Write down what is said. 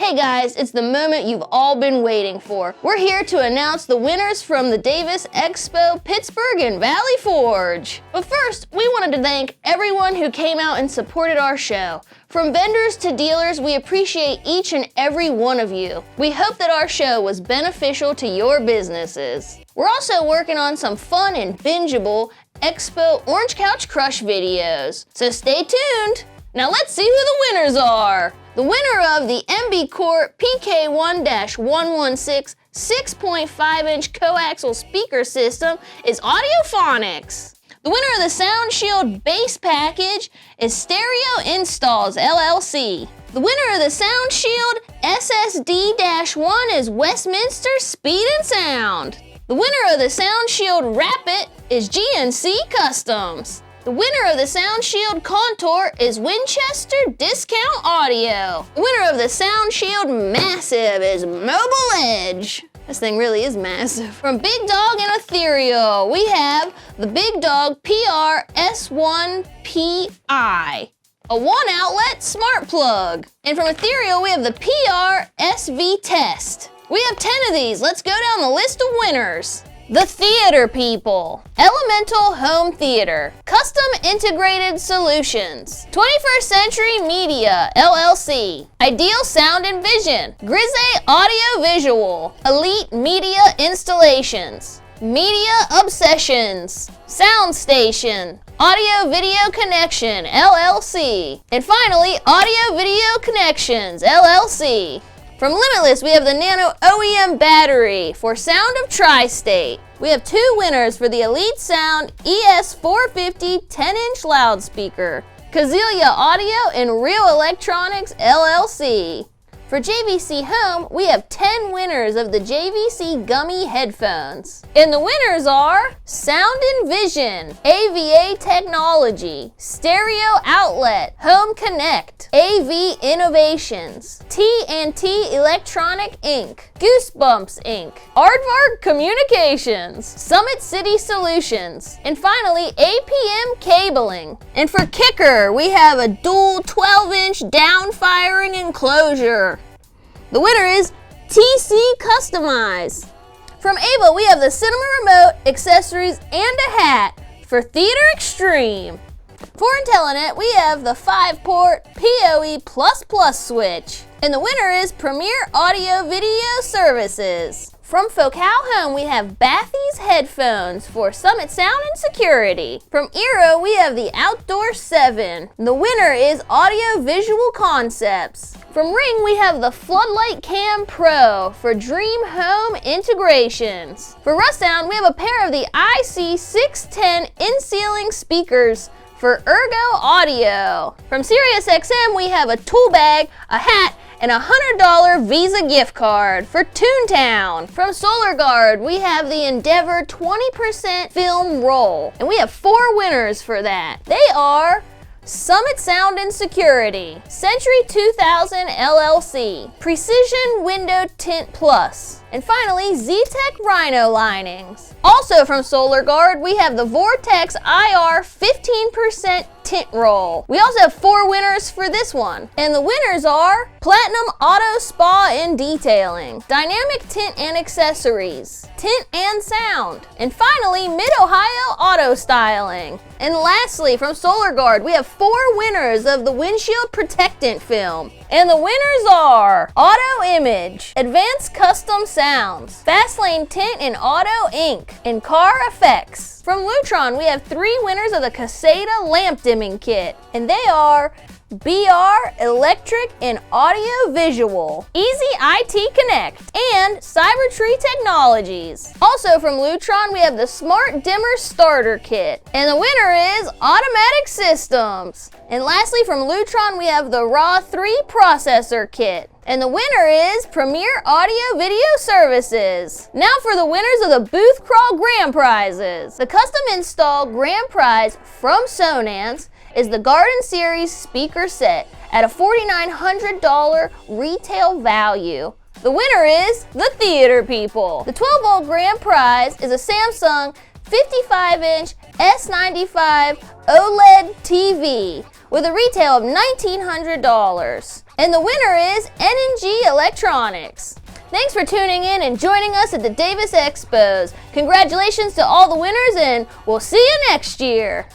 Okay guys, it's the moment you've all been waiting for. We're here to announce the winners from the Davis Expo, Pittsburgh and Valley Forge. But first, we wanted to thank everyone who came out and supported our show. From vendors to dealers, we appreciate each and every one of you. We hope that our show was beneficial to your businesses. We're also working on some fun and bingeable Expo Orange Couch Crush videos, so stay tuned. Now let's see who the winners are. The winner of the MB Quart PK1-116 6.5-inch coaxial speaker system is Phonics. The winner of the Soundshield base package is Stereo Installs LLC. The winner of the Soundshield SSD-1 is Westminster Speed and Sound. The winner of the Soundshield Rapid is GNC Customs. The winner of the Soundshield Contour is Winchester Discount Audio. The winner of the Soundshield Massive is Mobile Edge. This thing really is massive. From Big Dog and Ethereal, we have the Big Dog PR-S1PI, a one-outlet smart plug. And from Ethereal, we have the PR-SVTEST. We have 10 of these. Let's go down the list of winners. The Theater People, Elemental Home Theater, Custom Integrated Solutions, 21st Century Media, LLC, Ideal Sound and Vision, Grise Audio Visual, Elite Media Installations, MediaObsessions, Sound Station, Audio Video Connection, LLC, and finally, Audio Video Connections, LLC. From Limitless, we have the Nano OEM battery for Sound of Tri-State. We have 2 winners for the Elite Sound ES450 10-inch loudspeaker, Kazelia Audio and Real Electronics LLC. For JVC Home, we have 10 winners of the JVC Gummy headphones. And the winners are Sound and Vision, AVA Technology, Stereo Outlet, Home Connect, AV Innovations, T&T Electronic Inc., Goosebumps Inc., Aardvark Communications, Summit City Solutions, and finally APM Cabling. And for Kicker, we have a dual 12-inch down-firing enclosure. The winner is TC Customize. From Ava, we have the cinema remote, accessories, and a hat for Theater Extreme. For Intellinet, we have the 5-port PoE++ switch. And the winner is Premier Audio Video Services. From Focal Home, we have Bathy's headphones for Summit Sound and Security. From Eero, we have the Outdoor 7. The winner is Audio Visual Concepts. From Ring, we have the Floodlight Cam Pro for Dream Home Integrations. For Rust Sound, we have a pair of the IC610 in-ceiling speakers for Ergo Audio. From SiriusXM, we have a tool bag, a hat, and a $100 Visa gift card for Toontown. From SolarGuard, we have the Endeavor 20% film roll, and we have 4 winners for that. They are Summit Sound and Security, Century 2000 LLC, Precision Window Tint Plus, and finally Z-Tech Rhino Linings. Also from SolarGuard, we have the Vortex IR 15% tint roll. We also have 4 winners for this one, and the winners are Platinum Auto Spa and Detailing, Dynamic Tint and Accessories, Tint and Sound, and finally Mid-Ohio Auto Styling. And lastly, from SolarGuard, we have 4 winners of the Windshield Protectant Film. And the winners are Auto Image, Advanced Custom Sounds, Fastlane Tint and Auto Ink, and Car Effects. From Lutron, we have 3 winners of the Caseta Lamp Dimming Kit, and they are BR, Electric, and Audio Visual, Easy IT Connect, and Cybertree Technologies. Also from Lutron, we have the Smart Dimmer Starter Kit, and the winner is Automatic Systems. And lastly, from Lutron, we have the Raw 3 Processor Kit, and the winner is Premier Audio Video Services. Now for the winners of the Booth Crawl Grand Prizes. The Custom Install Grand Prize from Sonance is the Garden Series speaker set at a $4,900 retail value. The winner is the Theater People. The 12-volt grand prize is a Samsung 55-inch S95 OLED TV with a retail of $1,900. And the winner is N&G Electronics electronics. Thanks for tuning in and joining us at the Davis Expos. Congratulations to all the winners, and we'll see you next year.